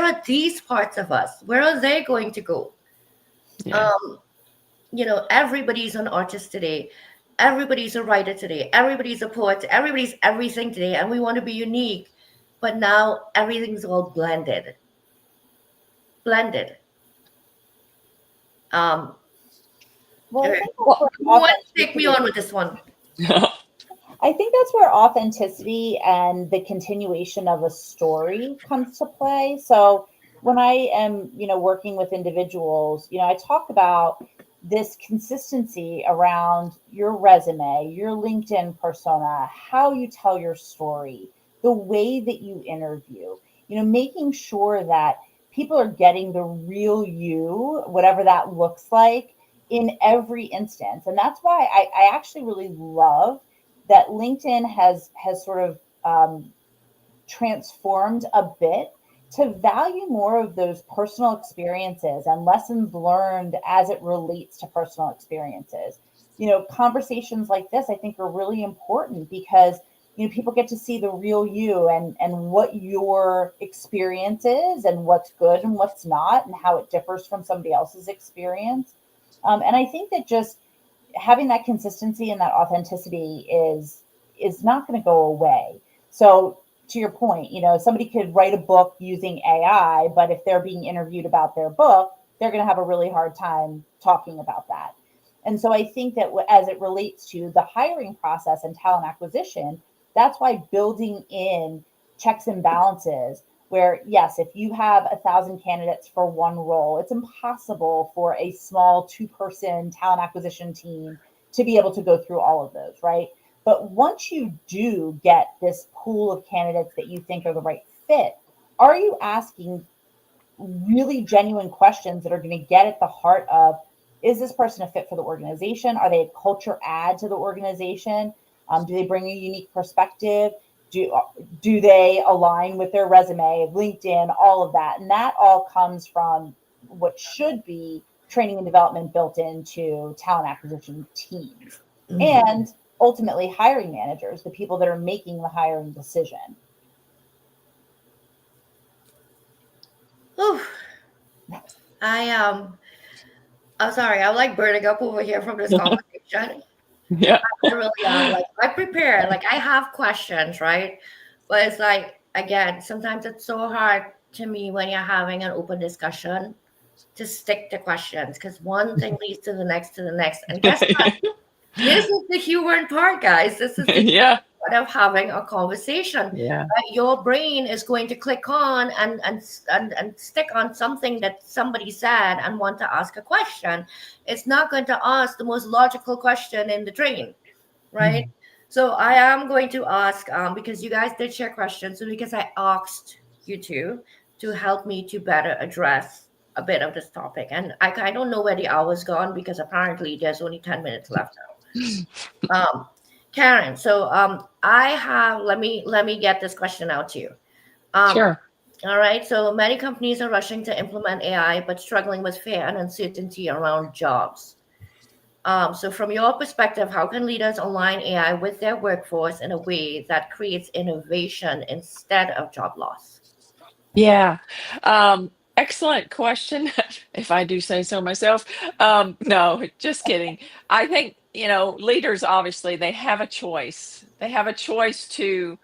are these parts of us? Where are they going to go? Yeah. Everybody's an artist today. Everybody's a writer today. Everybody's a poet. Everybody's everything today, and we want to be unique. But now everything's all blended. Blended. Well, I think that's Well, Who where wants to take me on with this one? I think that's where authenticity and the continuation of a story comes to play. So when I am, working with individuals, I talk about this consistency around your resume, your LinkedIn persona, how you tell your story, the way that you interview, making sure that people are getting the real you, whatever that looks like, in every instance. And that's why I actually really love that LinkedIn has sort of transformed a bit to value more of those personal experiences and lessons learned as it relates to personal experiences. Conversations like this, I think, are really important because people get to see the real you and what your experience is and what's good and what's not and how it differs from somebody else's experience. And I think that just having that consistency and that authenticity is not going to go away. So to your point, somebody could write a book using AI, but if they're being interviewed about their book, they're going to have a really hard time talking about that. And so I think that as it relates to the hiring process and talent acquisition, that's why building in checks and balances where, yes, if you have 1,000 candidates for one role, it's impossible for a small 2-person talent acquisition team to be able to go through all of those, right? But once you do get this pool of candidates that you think are the right fit, are you asking really genuine questions that are going to get at the heart of, is this person a fit for the organization? Are they a culture add to the organization? Do they bring a unique perspective? Do they align with their resume, LinkedIn, all of that? And that all comes from what should be training and development built into talent acquisition teams. Mhm. And ultimately hiring managers, the people that are making the hiring decision. Whew. I'm sorry, I'm like burning up over here from this conversation. Yeah. I really am. Like, I prepare, like I have questions, right? But it's like, again, sometimes it's so hard to me when you're having an open discussion to stick to questions because one thing leads to the next to the next. And guess what? This is the humor part, guys. This is the Yeah. part of having a conversation. Yeah. Your brain is going to click on and stick on something that somebody said and want to ask a question. It's not going to ask the most logical question in the train, right? So I am going to ask because you guys did share questions, so because I asked you to help me to better address a bit of this topic, and I don't know where the hour's gone because apparently there's only 10 minutes left now. Karen, so I have let me get this question out to you. Sure. All right, so many companies are rushing to implement AI but struggling with fear and uncertainty around jobs. So from your perspective, how can leaders align AI with their workforce in a way that creates innovation instead of job loss? Yeah. Excellent question. If I do say so myself. No, just kidding. I think, leaders, obviously, they have a choice. They have a choice to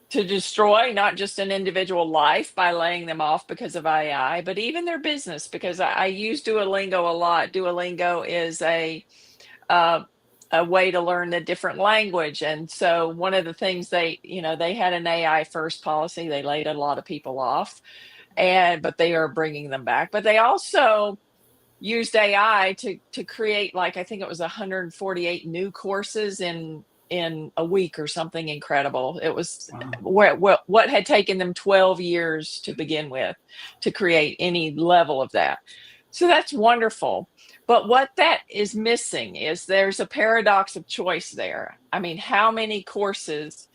destroy not just an individual life by laying them off because of AI, but even their business, because I use Duolingo a lot. Duolingo is uh, a way to learn a different language. And so one of the things they had an AI first policy. They laid a lot of people off, but they are bringing them back. But they also used AI to create, like, I think it was 148 new courses in a week or something incredible. It was what had taken them 12 years to begin with to create any level of that. So that's wonderful. But what that is missing is there's a paradox of choice there. I mean, how many courses?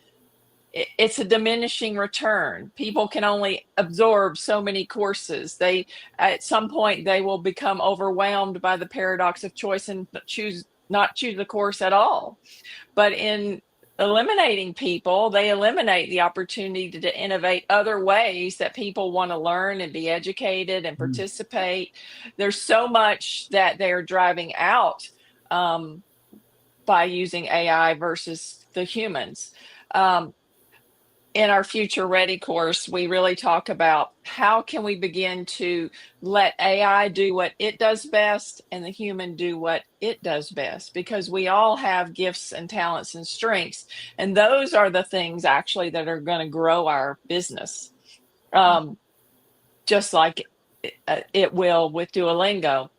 It's a diminishing return. People can only absorb so many courses. At some point, they will become overwhelmed by the paradox of choice and not choose the course at all. But in eliminating people, they eliminate the opportunity to innovate other ways that people want to learn and be educated and participate. There's so much that they're driving out by using AI versus the humans. In our Future Ready course, we really talk about how can we begin to let AI do what it does best and the human do what it does best, because we all have gifts and talents and strengths. And those are the things actually that are going to grow our business, just like it will with Duolingo.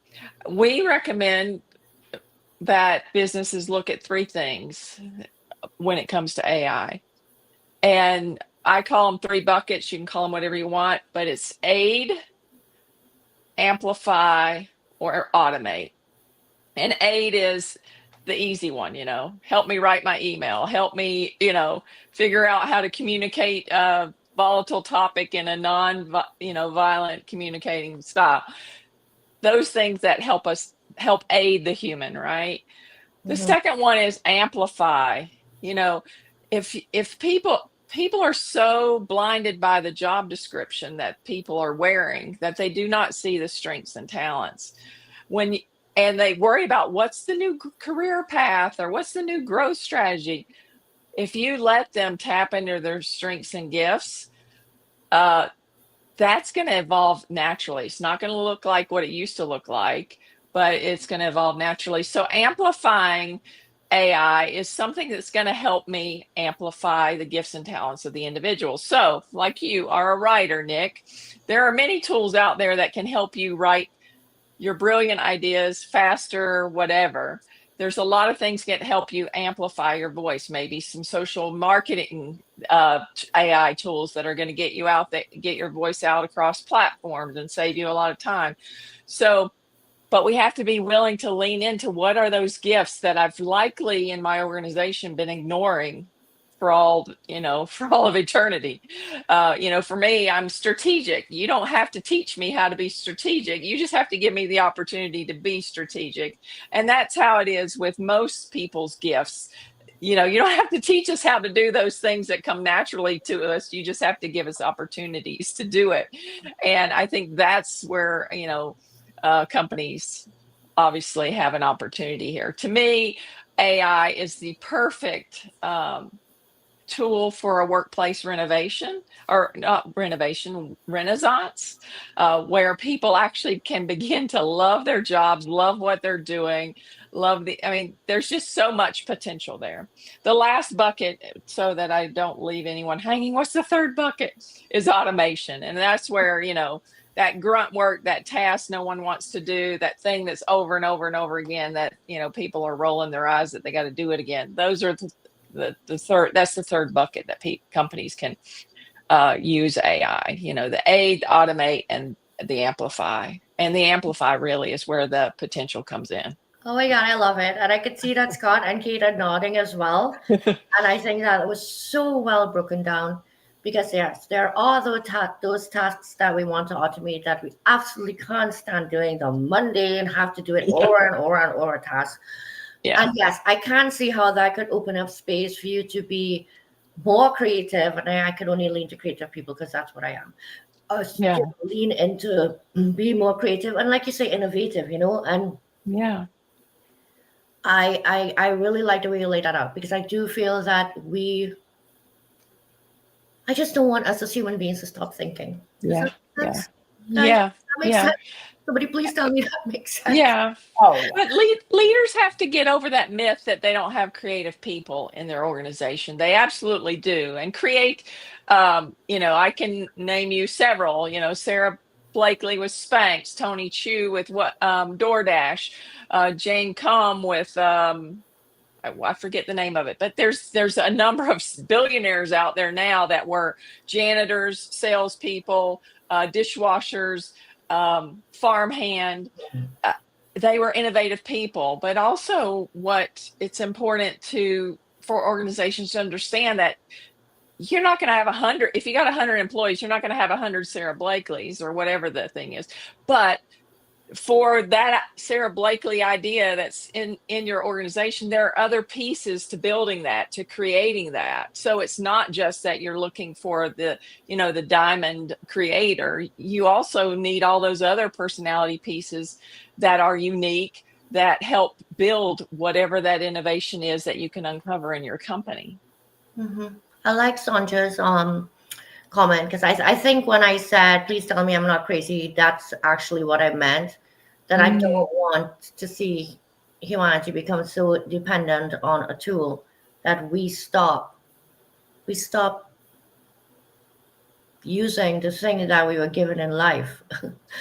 We recommend that businesses look at three things when it comes to AI. And I call them three buckets. You can call them whatever you want, but it's aid, amplify, or automate. And aid is the easy one, help me write my email, help me, figure out how to communicate a volatile topic in a violent communicating style. Those things that help aid the human, right? The second one is amplify. If people are so blinded by the job description that people are wearing that they do not see the strengths and talents, and they worry about what's the new career path or what's the new growth strategy. If you let them tap into their strengths and gifts, that's going to evolve naturally. It's not going to look like what it used to look like, but it's going to evolve naturally. So amplifying AI is something that's going to help me amplify the gifts and talents of the individual. So, like you are a writer, Nick, there are many tools out there that can help you write your brilliant ideas faster, whatever. There's a lot of things that help you amplify your voice, maybe some social marketing AI tools that are going to get you out there, get your voice out across platforms and save you a lot of time. So, but we have to be willing to lean into what are those gifts that I've likely in my organization been ignoring for all of eternity. For me, I'm strategic. You don't have to teach me how to be strategic. You just have to give me the opportunity to be strategic. And that's how it is with most people's gifts. You don't have to teach us how to do those things that come naturally to us. You just have to give us opportunities to do it. And I think that's where, companies obviously have an opportunity here. To me, AI is the perfect tool for a workplace renovation, or not renovation, renaissance, where people actually can begin to love their jobs, love what they're doing, there's just so much potential there. The last bucket, so that I don't leave anyone hanging, what's the third bucket? Is automation. And that's where, that grunt work, that task no one wants to do, that thing that's over and over and over again that, people are rolling their eyes that they got to do it again. Those are the third, that's the third bucket that companies can use AI, the aid, the automate, and the amplify. And the amplify really is where the potential comes in. Oh my God, I love it. And I could see that Scott and Kate are nodding as well. And I think that it was so well broken down, because yes, there are those tasks that we want to automate that we absolutely can't stand doing, the mundane, have to do it over and over and over task. Yeah. And yes, I can see how that could open up space for you to be more creative, and I can only lean to creative people because that's what I am. Yeah. Lean into be more creative and, like you say, innovative. And Yeah. I really like the way you laid that out, because I do feel that I just don't want us as human beings to stop thinking. Does Yeah. that make Yeah. sense, guys? Yeah. That makes Yeah. sense. Somebody please tell me that makes sense. Yeah. Oh, yeah. But leaders have to get over that myth that they don't have creative people in their organization. They absolutely do. And create, I can name you several, Sarah Blakely with Spanx, Tony Chu with DoorDash, Jane Cum with, I forget the name of it, but there's a number of billionaires out there now that were janitors, salespeople, dishwashers, farmhand. uh, they were innovative people, but also what it's important for organizations to understand that you're not going to have 100. If you got 100 employees, you're not going to have 100 Sarah Blakeleys or whatever the thing is. But for that Sarah Blakely idea that's in your organization, there are other pieces to building that, to creating that. So it's not just that you're looking for the diamond creator. You also need all those other personality pieces that are unique, that help build whatever that innovation is that you can uncover in your company. Hmm. I like Sandra's comment, because I think when I said, please tell me I'm not crazy, that's actually what I meant. That I don't want to see humanity become so dependent on a tool that we stop using the thing that we were given in life.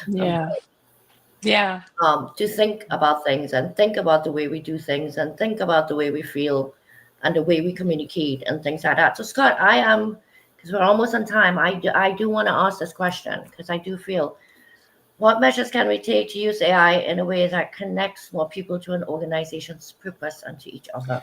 Yeah. Yeah. To think about things, and think about the way we do things, and think about the way we feel and the way we communicate and things like that. So, Scott, because we're almost on time, I do want to ask this question, because I do feel, what measures can we take to use AI in a way that connects more people to an organization's purpose and to each other?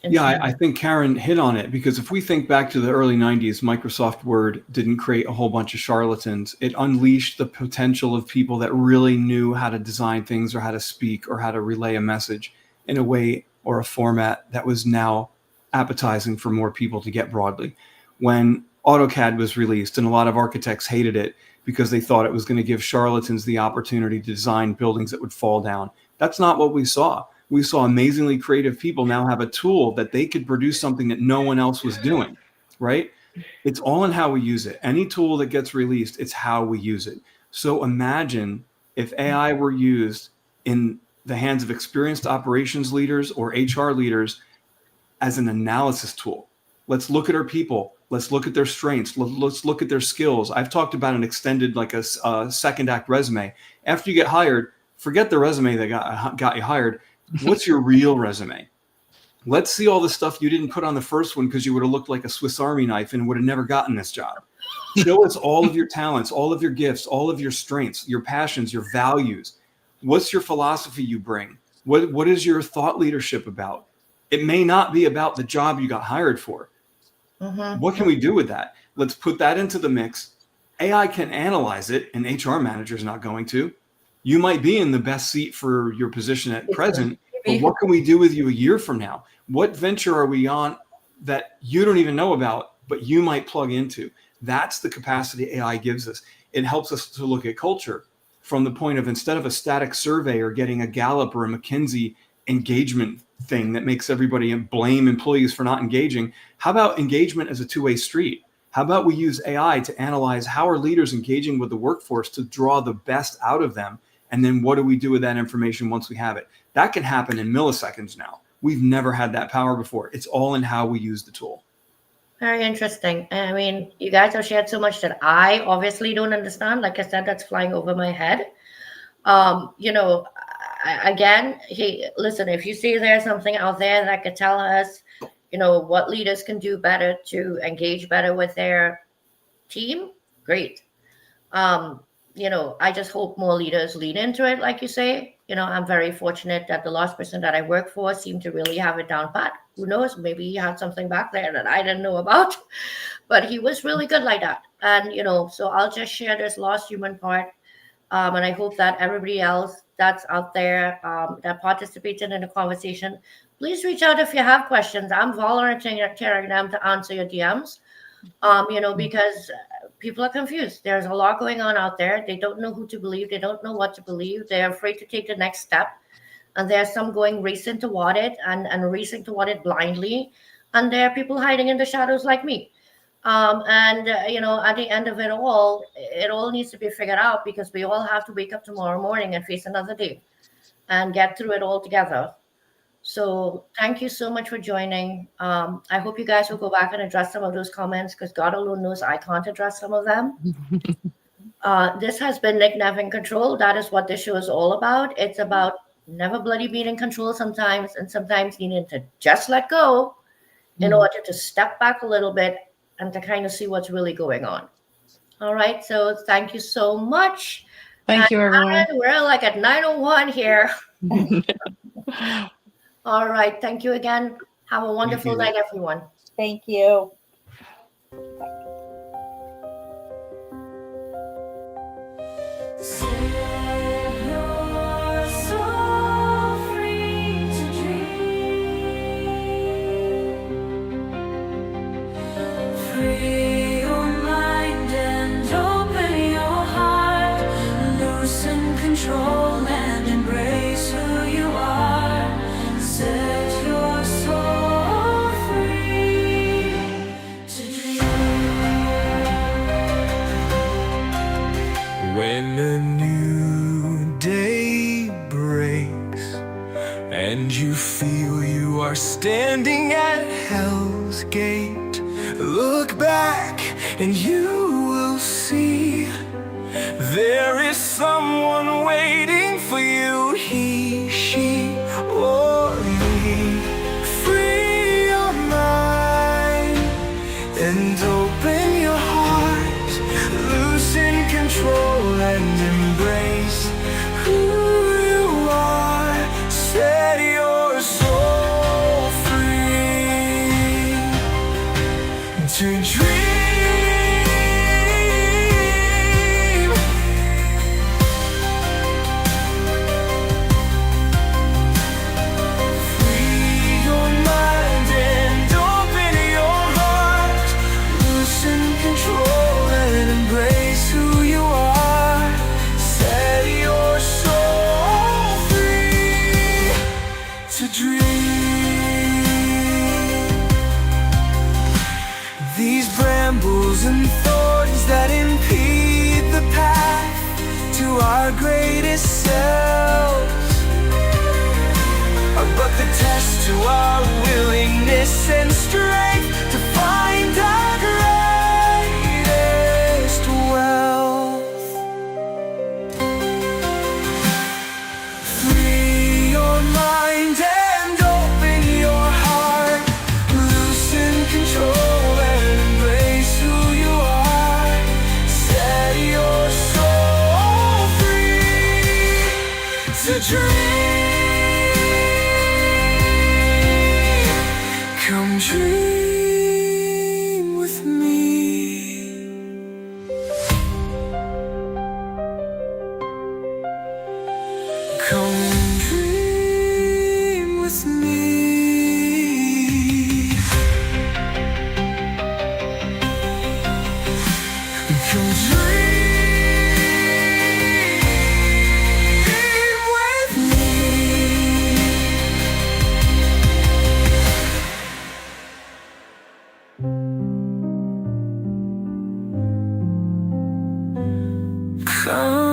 Yeah, I think Karen hit on it, because if we think back to the early 90s, Microsoft Word didn't create a whole bunch of charlatans. It unleashed the potential of people that really knew how to design things, or how to speak, or how to relay a message in a way or a format that was now appetizing for more people to get broadly. When AutoCAD was released, and a lot of architects hated it because they thought it was going to give charlatans the opportunity to design buildings that would fall down. That's not what we saw. We saw amazingly creative people now have a tool that they could produce something that no one else was doing, right? It's all in how we use it. Any tool that gets released, it's how we use it. So imagine if AI were used in the hands of experienced operations leaders or HR leaders as an analysis tool. Let's look at our people. Let's look at their strengths. Let's look at their skills. I've talked about an extended, like a second act resume. After you get hired, forget the resume that got you hired. What's your real resume? Let's see all the stuff you didn't put on the first one because you would have looked like a Swiss Army knife and would have never gotten this job. Show us all of your talents, all of your gifts, all of your strengths, your passions, your values. What's your philosophy you bring? What is your thought leadership about? It may not be about the job you got hired for. What can we do with that? Let's put that into the mix. AI can analyze it, and HR manager is not going to. You might be in the best seat for your position at present, but what can we do with you a year from now? What venture are we on that you don't even know about, but you might plug into? That's the capacity AI gives us. It helps us to look at culture from the point of, instead of a static survey or getting a Gallup or a McKinsey engagement thing that makes everybody blame employees for not engaging, how about engagement as a two-way street? How about we use AI to analyze how are leaders engaging with the workforce to draw the best out of them? And then what do we do with that information once we have it? That can happen in milliseconds now. We've never had that power before. It's all in how we use the tool. Very interesting. I mean, you guys have shared so much that I obviously don't understand. Like I said, that's flying over my head. Again, listen, if you see there's something out there that could tell us, what leaders can do better to engage better with their team, great. I just hope more leaders lean into it, like you say. I'm very fortunate that the last person that I worked for seemed to really have it down pat. Who knows? Maybe he had something back there that I didn't know about, but he was really good like that. And, so I'll just share this last human part. And I hope that everybody else that's out there that participated in the conversation, please reach out if you have questions. I'm volunteering them to answer your DMs. Because people are confused. There's a lot going on out there. They don't know who to believe. They don't know what to believe. They're afraid to take the next step. And there's some going racing toward it and racing toward it blindly. And there are people hiding in the shadows like me. At the end of it all needs to be figured out because we all have to wake up tomorrow morning and face another day and get through it all together. So thank you so much for joining. I hope you guys will go back and address some of those comments because God alone knows I can't address some of them. This has been Nick Never in Control. That is what this show is all about. It's about never bloody being in control sometimes, and sometimes needing to just let go in order to step back a little bit and to kind of see what's really going on. All right. So thank you so much. Thank you, everyone. We're like at 9:01 here. All right. Thank you again. Have a wonderful night, everyone. Thank you. Free your mind and open your heart. Loosen control and embrace who you are. Set your soul free to dream. When a new day breaks and you feel you are standing at hell's gate, look back and you will see there is someone waiting for you. He, she, or me. Free your mind and open your heart. Loosen control and embrace who you are. Set your soul free to dream. Free your mind and open your heart. Loosen control and embrace who you are. Set your soul free to dream. These brambles and thorns that impede the path to our greatest selves are but the test to our willingness and strength to find our greatest wealth. Free your mind and open your heart. Loosen control and embrace who you are. Set your soul free to dream. Come dream with me. Come dream with me. Come dream with me. Come